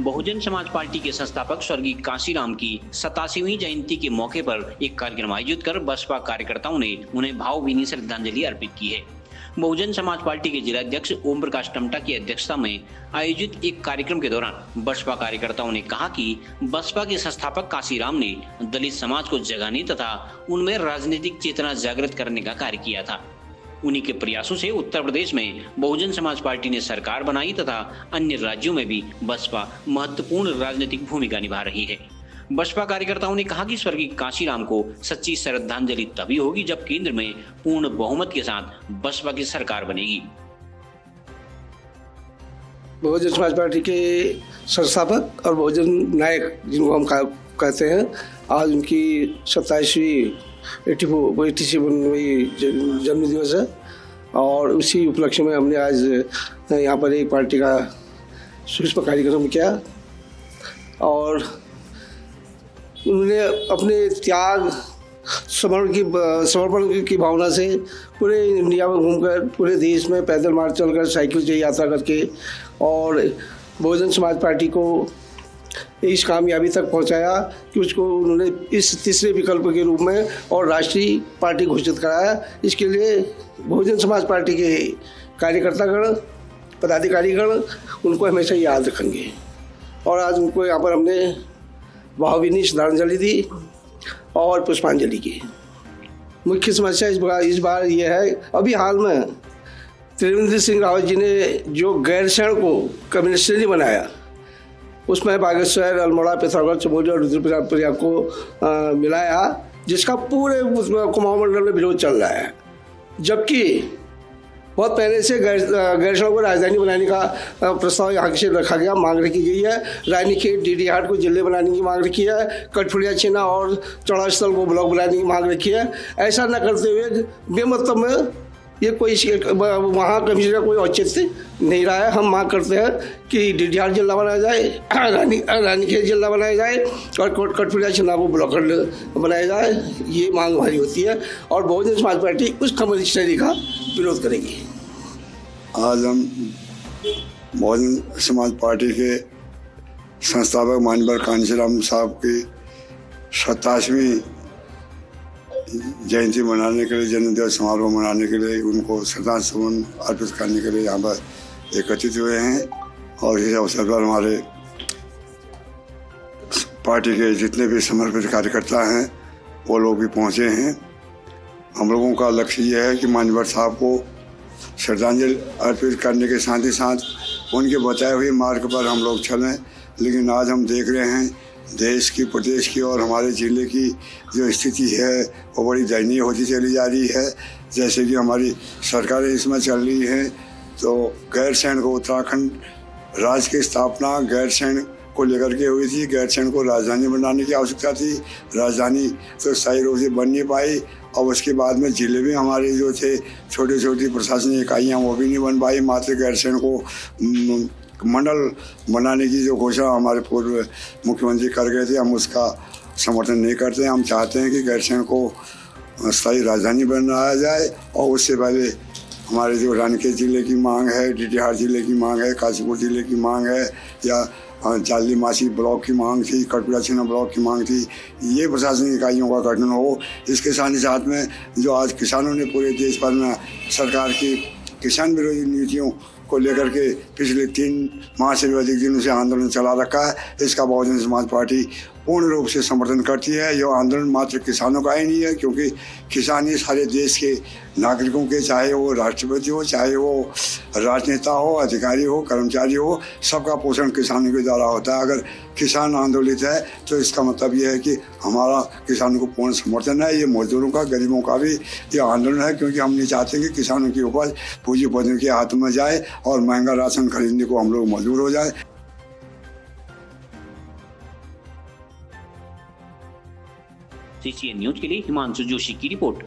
Bahujan Samaj party के संस्थापक स्वर्गीय कांशीराम की 87वीं जयंती के मौके पर एक कार्यक्रम आयोजित कर बसपा कार्यकर्ताओं ने उन्हें भावभीनी श्रद्धांजलि अर्पित की है। बहुजन समाज पार्टी के जिलाध्यक्ष ओम प्रकाश टमटा की अध्यक्षता में आयोजित एक कार्यक्रम के दौरान बसपा कार्यकर्ताओं ने कहा कि बसपा के संस्थापक कांशीराम ने दलित समाज को जगाने तथा उनमें राजनीतिक चेतना जागृत करने का कार्य किया था। उन्हीं के प्रयासों से उत्तर प्रदेश में बहुजन समाज पार्टी ने सरकार बनाई तथा अन्य राज्यों में भी बसपा महत्वपूर्ण राजनीतिक भूमिका निभा रही है। बसपा कार्यकर्ताओं ने कहा कि स्वर्गीय कांशीराम को सच्ची श्रद्धांजलि तभी होगी जब केंद्र में पूर्ण बहुमत के साथ बसपा की सरकार बनेगी। बहुजन समाज पार्टी के संस्थापक और बहुजन नायक जिनको हम कहते हैं, आज उनकी 87वीं जन्म दिवस है और उसी उपलक्ष्य में हमने आज यहाँ पर एक पार्टी का पुष्प कार्यक्रम किया और उन्होंने अपने त्याग समर्पण की भावना से पूरे इंडिया में घूमकर, पूरे देश में पैदल मार्च चलकर, साइकिल से यात्रा करके और बहुजन समाज पार्टी को इस कामयाबी तक पहुंचाया कि उसको उन्होंने इस तीसरे विकल्प के रूप में और राष्ट्रीय पार्टी घोषित कराया। इसके लिए बहुजन समाज पार्टी के कार्यकर्तागण, पदाधिकारीगण उनको हमेशा याद रखेंगे और आज उनको यहाँ पर हमने भावभीनी श्रद्धांजलि दी और पुष्पांजलि की। मुख्य समस्या इस बार ये है, अभी हाल में त्रिवेंद्र सिंह रावत जी ने जो गैरसैंण को कम्युनिस्टली बनाया, उसमें बागेश्वर, अल्मोड़ा, पिथौरागढ़, चमोली और रुद्रप्रयाग को मिलाया, जिसका पूरे कुमाऊं मंडल में विरोध चल रहा है। जबकि बहुत पहले से गैरसैंण को राजधानी बनाने का प्रस्ताव यहाँ से रखा गया, मांग रखी गई है। रानीखेत, डीडीहाट को जिले बनाने की मांग रखी है। कठपुड़िया, छीना और चौड़ा स्थल को ब्लॉक बनाने की मांग रखी है। ऐसा न करते हुए बेमतलब में ये कोई वहाँ कभी का कोई औचित्य नहीं रहा है। हम मांग करते हैं कि डीडीहाट जिला बनाया जाए, रानीखेत जिला बनाया जाए और कठपुड़िया, छीना को ब्लॉक बनाया जाए। ये मांग हमारी होती है और बहुजन समाज पार्टी उस कम्युनिस्टरी का विरोध करेगी। आज हम बहुजन समाज पार्टी के संस्थापक माननीय कांशीराम साहब की 87वीं जयंती मनाने के लिए, जन्मदिवस समारोह मनाने के लिए, उनको श्रद्धांजलि अर्पित करने के लिए यहाँ पर एकत्रित हुए हैं और इस अवसर पर हमारे पार्टी के जितने भी समर्पित कार्यकर्ता हैं वो लोग भी पहुँचे हैं। हम लोगों का लक्ष्य ये है कि माननीय साहब को श्रद्धांजलि अर्पित करने के साथ ही साथ उनके बताए हुए मार्ग पर हम लोग चलें। लेकिन आज हम देख रहे हैं देश की, प्रदेश की और हमारे ज़िले की जो स्थिति है वो बड़ी दयनीय होती चली जा रही है। जैसे कि हमारी सरकारें इसमें चल रही हैं तो गैरसैंण को, उत्तराखंड राज्य की स्थापना गैरसैंण को लेकर के हुई थी। गैरसैंण को राजधानी बनाने की आवश्यकता थी। राजधानी तो सही रूप से बन नहीं पाई और उसके बाद में जिले भी हमारे जो थे, छोटी छोटी प्रशासनिक इकाइयाँ, वो भी नहीं बन पाई। मात्र गैरसैंण को मंडल बनाने की जो घोषणा हमारे पूर्व मुख्यमंत्री कर गए थे, हम उसका समर्थन नहीं करते। हम चाहते हैं कि गैरसैंण को स्थायी राजधानी बनाया जाए और उससे पहले हमारे जो रानीखेत जिले की मांग है, डीडीहाट जिले की मांग है, काशीपुर जिले की मांग है या जाली मासी ब्लॉक की मांग थी, कठपुड़िया, छीना ब्लॉक की मांग थी, ये प्रशासनिक इकाइयों का गठन हो। इसके साथ ही साथ में जो आज किसानों ने पूरे देश भर में सरकार की किसान विरोधी नीतियों को लेकर के पिछले 3 माह से भी अधिक दिनों से आंदोलन चला रखा है, इसका बहुजन समाज पार्टी पूर्ण रूप से समर्थन करती है। यह आंदोलन मात्र किसानों का ही नहीं है, क्योंकि किसान ही सारे देश के नागरिकों के, चाहे वो राष्ट्रपति हो, चाहे वो राजनेता हो, अधिकारी हो, कर्मचारी हो, सबका पोषण किसानों के द्वारा होता है। अगर किसान आंदोलित है तो इसका मतलब ये है कि हमारा किसानों को पूर्ण समर्थन है। ये मजदूरों का, गरीबों का भी ये आंदोलन है, क्योंकि हम नहीं चाहते कि किसानों की उपज पूंजीपतियों के हाथों में जाए और महंगा राशन खरीदने को हम लोग मजबूर हो जाए। सीसीएन न्यूज के लिए हिमांशु जोशी की रिपोर्ट।